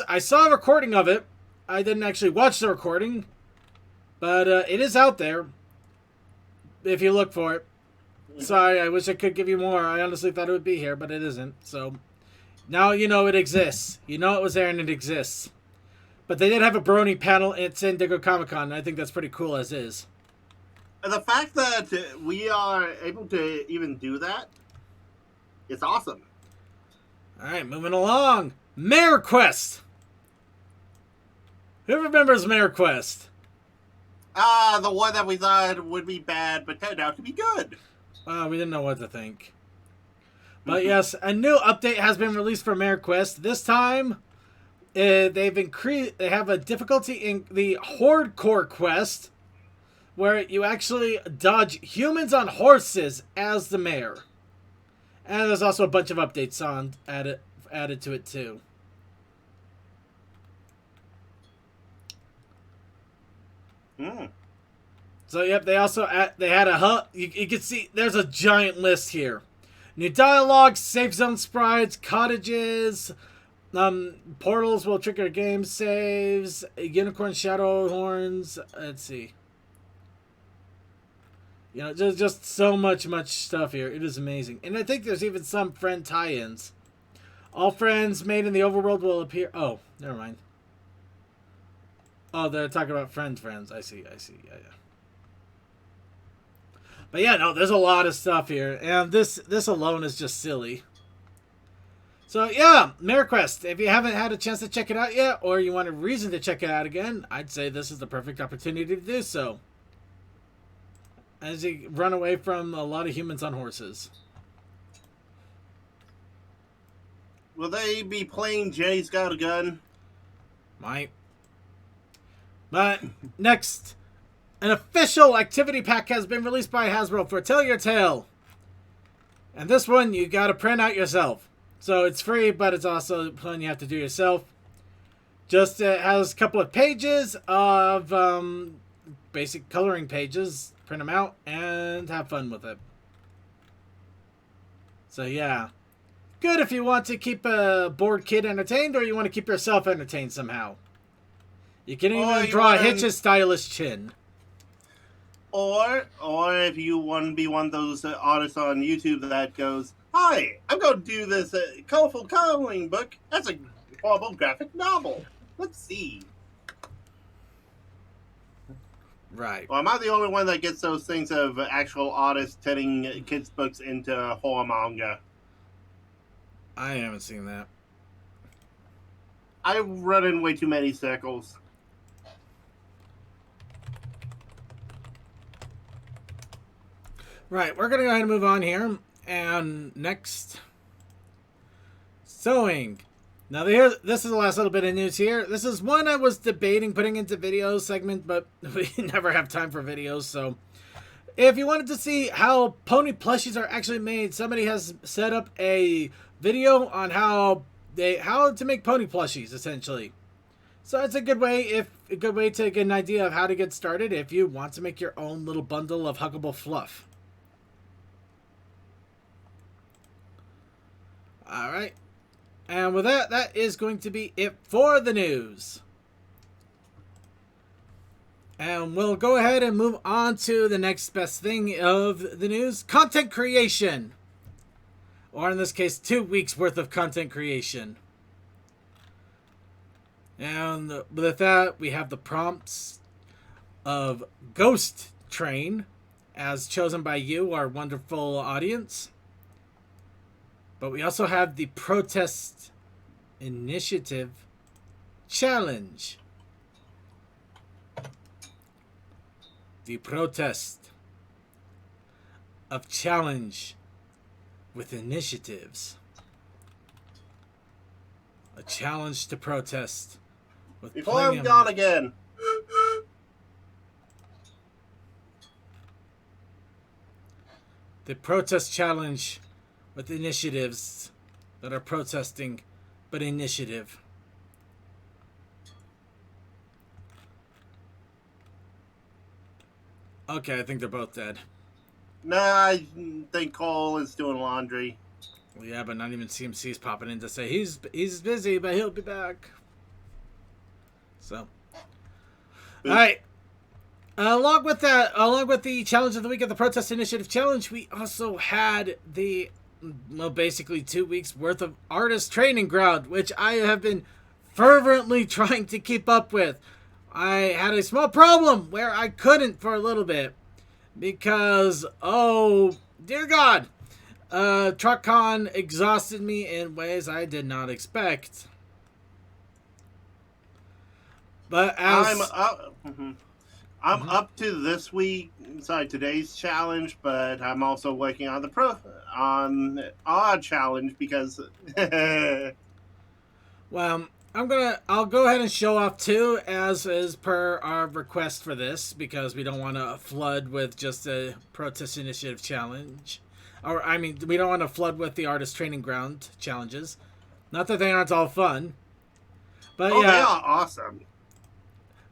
I saw a recording of it. I didn't actually watch the recording, but it is out there if you look for it. Sorry, I wish I could give you more. I honestly thought it would be here, but it isn't. So now you know it exists. You know it was there and it exists. But they did have a Brony panel at San Diego Comic-Con, and I think that's pretty cool as is. The fact that we are able to even do that is awesome. All right, moving along. Mayor Quest. Who remembers Mayor Quest? The one that we thought would be bad, but turned out to be good. We didn't know what to think. But yes, a new update has been released for Mayor Quest. This time, they have a difficulty in the Hardcore Quest, where you actually dodge humans on horses as the mayor. And there's also a bunch of updates added to it too. So yep, they had a hub. You can see there's a giant list here. New dialogue, safe zone sprites, cottages, portals will trigger game saves, unicorn shadow horns. Let's see. You know, just so much stuff here. It is amazing. And I think there's even some friend tie-ins. All friends made in the overworld will appear. Oh, never mind. Oh, they're talking about friends. I see. Yeah. But yeah, no, there's a lot of stuff here. And this alone is just silly. So yeah, Mayor Quest. If you haven't had a chance to check it out yet, or you want a reason to check it out again, I'd say this is the perfect opportunity to do so. As you run away from a lot of humans on horses. Will they be playing Jay's Got a Gun? Might. But next, an official activity pack has been released by Hasbro for Tell Your Tale. And this one you gotta print out yourself. So it's free, but it's also one you have to do yourself. Just has a couple of pages of basic coloring pages. Print them out and have fun with it. So yeah. Good if you want to keep a bored kid entertained or you want to keep yourself entertained somehow. You can even draw Hitch's stylish chin. Or if you want to be one of those artists on YouTube that goes, "Hi, I'm going to do this colorful coloring book. That's a horrible graphic novel. Let's see." Right. Well, am I the only one that gets those things of actual artists turning kids' books into horror manga? I haven't seen that. I run in way too many circles. Right, we're going to go ahead and move on here. And next, sewing. Now, this is the last little bit of news here. This is one I was debating putting into video segment, but we never have time for videos. So, if you wanted to see how pony plushies are actually made, somebody has set up a video on how to make pony plushies, essentially. So it's a good way to get an idea of how to get started if you want to make your own little bundle of huggable fluff. All right. And with that, that is going to be it for the news. And we'll go ahead and move on to the next best thing of the news. Content creation. Or in this case, 2 weeks worth of content creation. And with that, we have the prompts of Ghost Train, as chosen by you, our wonderful audience. But we also have the Protest Initiative Challenge. The protest of challenge with initiatives. A challenge to protest with Before I'm gone again. The protest challenge with initiatives that are protesting, but initiative. Okay, I think they're both dead. Nah, I think Cole is doing laundry. Well, yeah, but not even CMC's popping in to say he's busy, but he'll be back. So, all right. Along with the challenge of the week of the Protest Initiative Challenge, we also had the basically 2 weeks worth of artist training ground, which I have been fervently trying to keep up with. I had a small problem where I couldn't for a little bit because, oh dear God, TruckCon exhausted me in ways I did not expect. But as I'm up to this week, today's challenge, but I'm also working on on our challenge because well, I'll go ahead and show off too, as is per our request for this, because we don't want to flood with just a Protest Initiative challenge. Or, I mean, we don't want to flood with the Artist Training Ground challenges. Not that they aren't all fun. But yeah, they are awesome.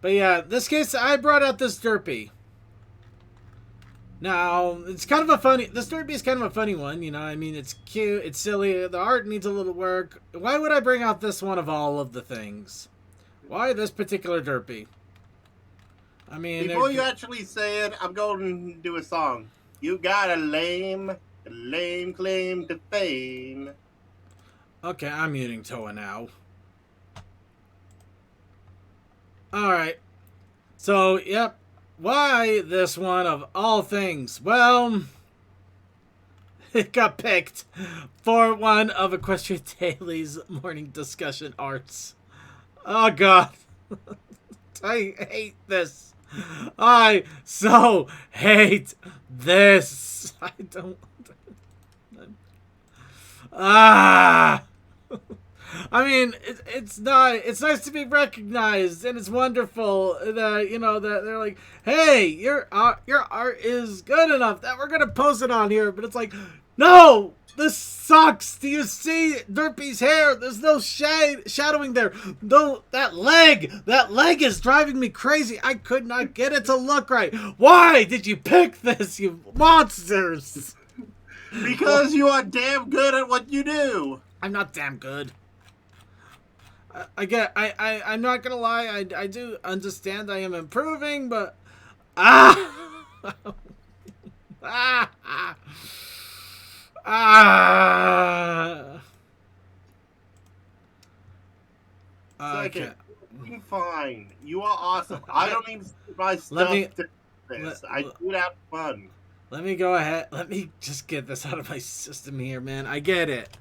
But yeah, in this case, I brought out this Derpy. Now, it's kind of a funny... This Derpy is kind of a funny one, you know. I mean, it's cute, it's silly, the art needs a little work. Why would I bring out this one of all of the things? Why this particular Derpy? I mean... Before you actually say it, I'm going to do a song. You got a lame claim to fame. Okay, I'm muting Toa now. Alright. So, yep. Why this one of all things? Well, it got picked for one of Equestria Daily's morning discussion arts. Oh God. I hate this. I so hate this. I don't... I mean, it's nice to be recognized, and it's wonderful that, you know, that they're like, hey, your art is good enough that we're gonna post it on here. But it's like, no, this sucks. Do you see Derpy's hair? There's no shadowing there. No, that leg is driving me crazy. I could not get it to look right. Why did you pick this, you monsters? Because you are damn good at what you do. I'm not damn good. I'm not gonna lie, I do understand I am improving, but ah, ah, ah. Second, Okay. you're fine. You are awesome. I don't even see my Let stuff me- to this. let- I do it out for fun. Let me go ahead. Let me just get this out of my system here, man. I get it.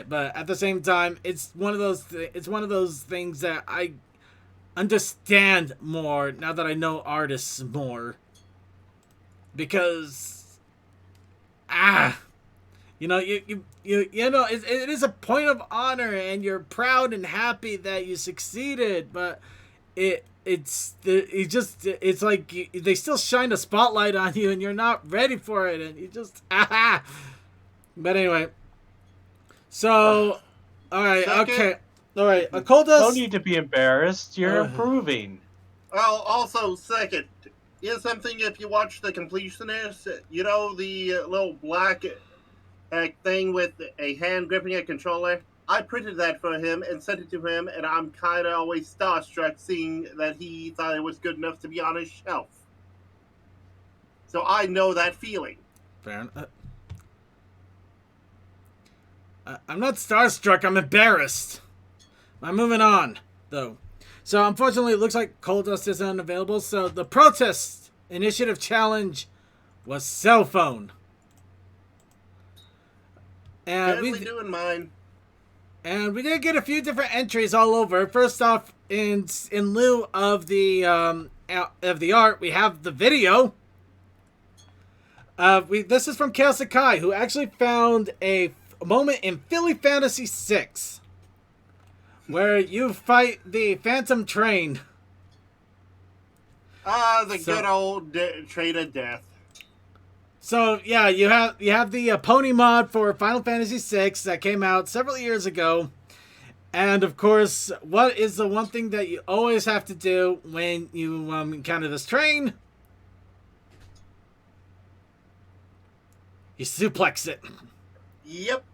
But at the same time, it's one of those. It's one of those things that I understand more now that I know artists more. Because, you know, you know, it is a point of honor, and you're proud and happy that you succeeded. But it's like they still shine a spotlight on you, and you're not ready for it, and you just But anyway, so all right, Second. okay, all right. Akoldas. Don't need to be embarrassed. You're improving. Well, also, second, here's something if you watch The Completionist, you know the little black thing with a hand gripping a controller? I printed that for him and sent it to him, and I'm kind of always starstruck seeing that he thought it was good enough to be on his shelf. So I know that feeling. Fair enough. I'm not starstruck. I'm embarrassed. I'm moving on, though. So, unfortunately, it looks like Coal Dust is unavailable. So, the protest initiative challenge was cell phone. And Definitely doing mine. And we did get a few different entries all over. First off, in lieu of the art, we have the video. This is from Kale Sakai, who actually found a moment in Philly Fantasy VI where you fight the Phantom Train. Good old Train of Death. So yeah, you have the pony mod for Final Fantasy VI that came out several years ago, and of course, what is the one thing that you always have to do when you encounter this train? You suplex it. Yep.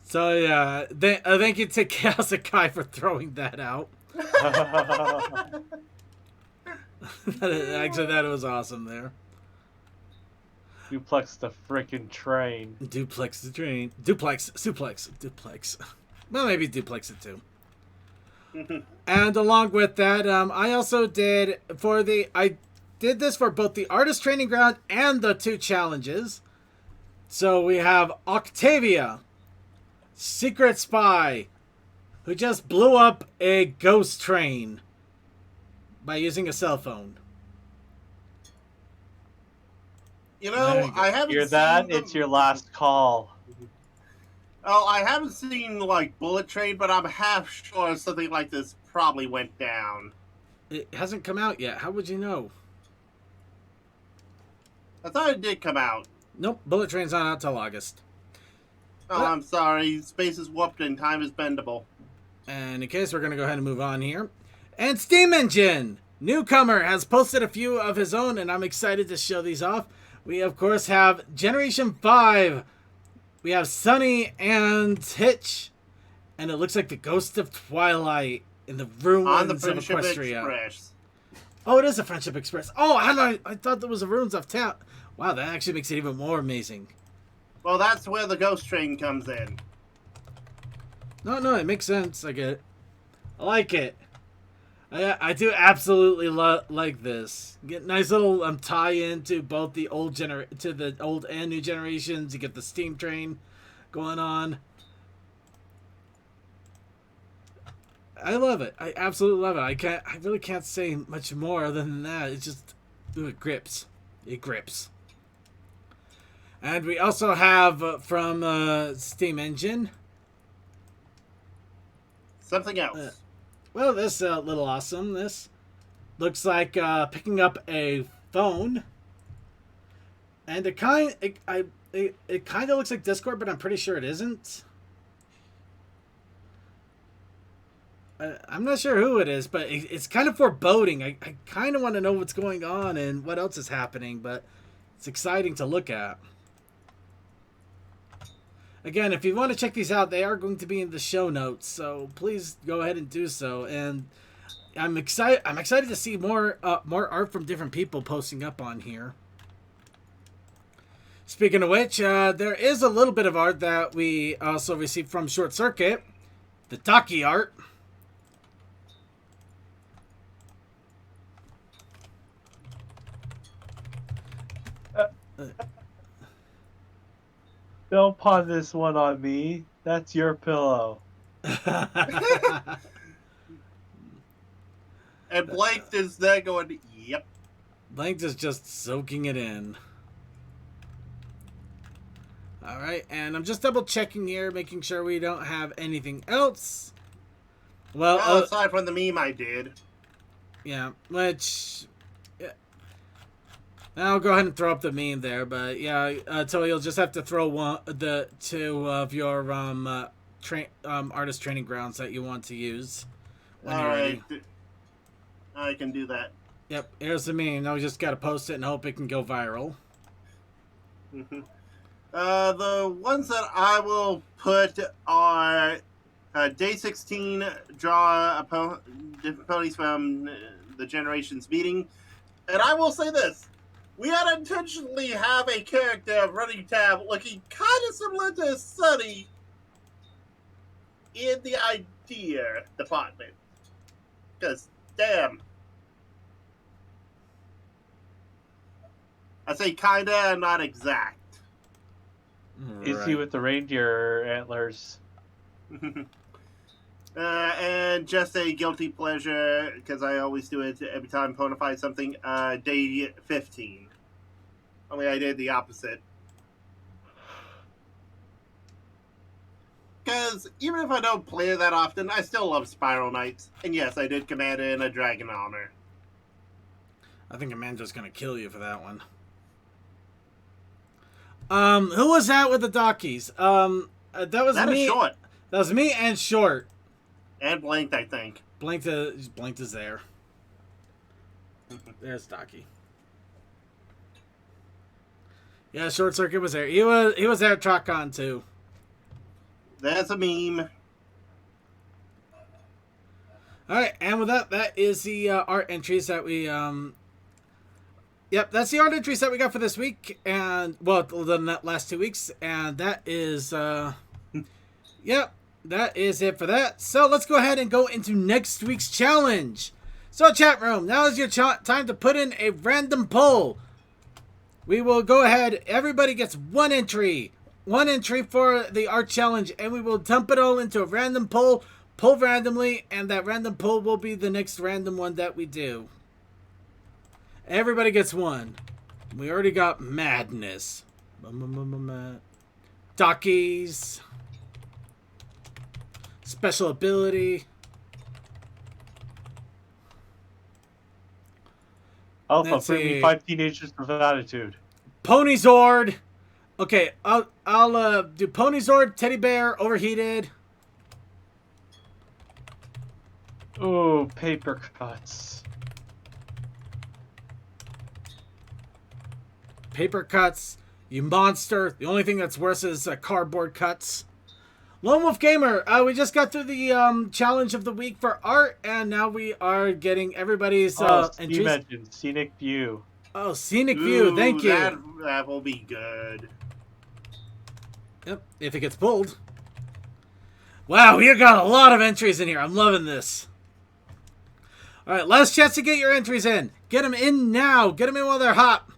So yeah, thank you to Chaos Sakai for throwing that out. Actually, that was awesome there. Duplex the frickin' train. Duplex the train. Duplex. Well, maybe duplex it too. And along with that, I also did I did this for both the artist training ground and the 2 challenges. So we have Octavia, secret spy, who just blew up a ghost train by using a cell phone. You know, I haven't Hear seen that? them- It's your last call. Oh, I haven't seen, like, Bullet Train, but I'm half sure something like this probably went down. It hasn't come out yet. How would you know? I thought it did come out. Nope, Bullet Train's not out till August. Oh, What? I'm sorry. Space is warped and time is bendable. And in case, we're going to go ahead and move on here. And Steam Engine! Newcomer has posted a few of his own, and I'm excited to show these off. We, of course, have Generation 5. We have Sunny and Hitch. And it looks like the Ghost of Twilight in the On the ruins of Friendship Equestria. Express. Oh, it is a Friendship Express. Oh, I thought there was the ruins of town. Wow, that actually makes it even more amazing. Well, that's where the Ghost Train comes in. No, it makes sense. I get it. I like it. I do absolutely like this. Get nice little tie-in to both the old and new generations. You get the steam train going on. I love it. I absolutely love it. I really can't say much more other than that. It's just, it grips. It grips. And we also have from Steam Engine. Something else. Well, this little awesome. This looks like picking up a phone, and it kind of looks like Discord, but I'm pretty sure it isn't. I'm not sure who it is, but it's kind of foreboding. I kind of want to know what's going on and what else is happening, but it's exciting to look at. Again, if you want to check these out, they are going to be in the show notes, so please go ahead and do so. And I'm excited. I'm excited to see more art from different people posting up on here. Speaking of which, there is a little bit of art that we also received from Short Circuit, the Taki art. Don't pawn this one on me. That's your pillow. And Blake is there going, yep. Blank is just soaking it in. Alright, and I'm just double checking here, making sure we don't have anything else. Well, Well, aside from the meme I did. yeah, which... Yeah. I'll go ahead and throw up the meme there, but yeah, so you'll just have to throw the two of your artist training grounds that you want to use. When you're ready. Alright. I can do that. Yep, here's the meme. Now we just gotta post it and hope it can go viral. The ones that I will put are Day 16, draw different ponies from the Generations meeting. And I will say this. We unintentionally have a character running tab looking kind of similar to Sunny in the idea department. Because, damn. I say kinda and not exact. Is he with the reindeer antlers? And just a guilty pleasure, because I always do it every time Ponify something, Day 15. Only I did the opposite. Because even if I don't play it that often, I still love Spiral Knights. And yes, I did command it in a Dragon Honor. I think Amanda's gonna kill you for that one. Who was that with the Dockies? That was me. Short. That was me and Short. And Blanked, I think. Blanked is there. There's Docky. Yeah, Short Circuit was there. He was there at TrotCon too. That's a meme. Alright, and with that is the art entries that we Yep, that's the art entries that we got for this week, and well, the last 2 weeks, and that is yep, that is it for that. So let's go ahead and go into next week's challenge. So chat room, now is your time to put in a random poll. We will go ahead, everybody gets one entry for the art challenge, and we will dump it all into a random poll randomly, and that random poll will be the next random one that we do. Everybody gets one. We already got Madness. Dockies. Special ability. Alpha, bring me 5 teenagers with attitude. Ponyzord. Okay, I'll do Ponyzord, Teddy Bear, Overheated. Oh, paper cuts. Paper cuts. You monster. The only thing that's worse is cardboard cuts. Lone Wolf Gamer, we just got through the challenge of the week for art, and now we are getting everybody's entries. You mentioned Scenic View. Oh, Scenic View, thank you. That will be good. Yep, if it gets pulled. Wow, we got a lot of entries in here. I'm loving this. Alright, last chance to get your entries in. Get them in now. Get them in while they're hot.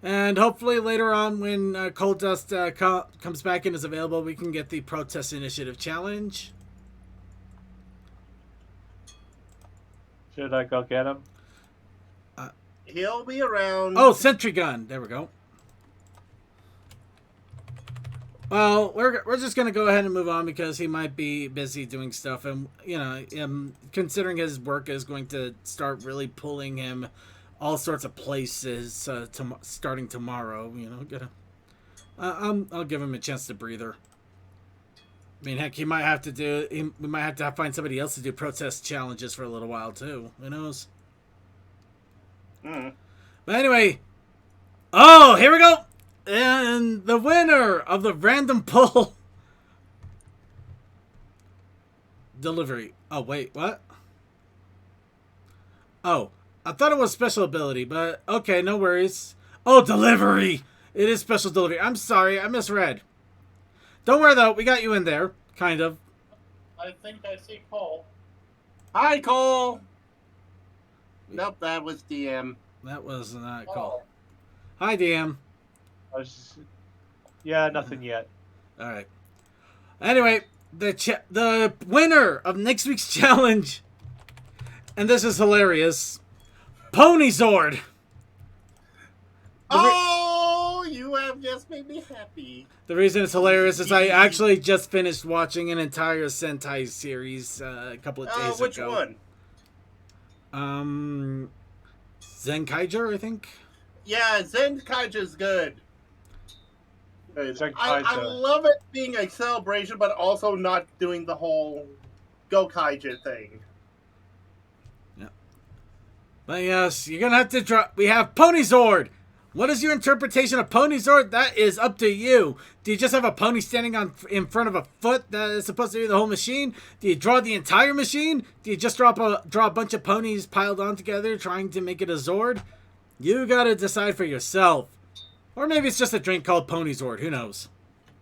And hopefully later on when Cold Dust comes back and is available, we can get the Protest Initiative Challenge. Should I go get him? He'll be around. Oh, Sentry Gun. There we go. Well, we're just going to go ahead and move on because he might be busy doing stuff. And, you know, considering his work is going to start really pulling him all sorts of places starting tomorrow, you know. I'll give him a chance to breather. I mean, heck, we might have to find somebody else to do protest challenges for a little while too. Who knows? But anyway, oh, here we go, and the winner of the random poll, Delivery. Oh, wait, what? Oh, I thought it was special ability, but okay, no worries. Oh, delivery! It is special delivery. I'm sorry, I misread. Don't worry, though. We got you in there. Kind of. I think I see Cole. Hi, Cole. Nope, that was DM. That was not Oh. cool. Hi, DM. I was just, yeah, nothing yet. All right. Anyway, the winner of next week's challenge, and this is hilarious, Ponyzord. Oh, you have just made me happy. The reason it's hilarious is I actually just finished watching an entire Sentai series a couple of days Which ago. one? Zenkaiger, I think. Yeah, Zenkaiger's good. Zenkaiger. I love it being a celebration, but also not doing the whole Gokaiger thing. But yes, you're gonna have to drop. We have Ponyzord. What is your interpretation of Ponyzord? That is up to you. Do you just have a pony standing in front of a foot that is supposed to be the whole machine? Do you draw the entire machine? Do you just draw a bunch of ponies piled on together trying to make it a Zord? You gotta decide for yourself. Or maybe it's just a drink called Ponyzord. Who knows?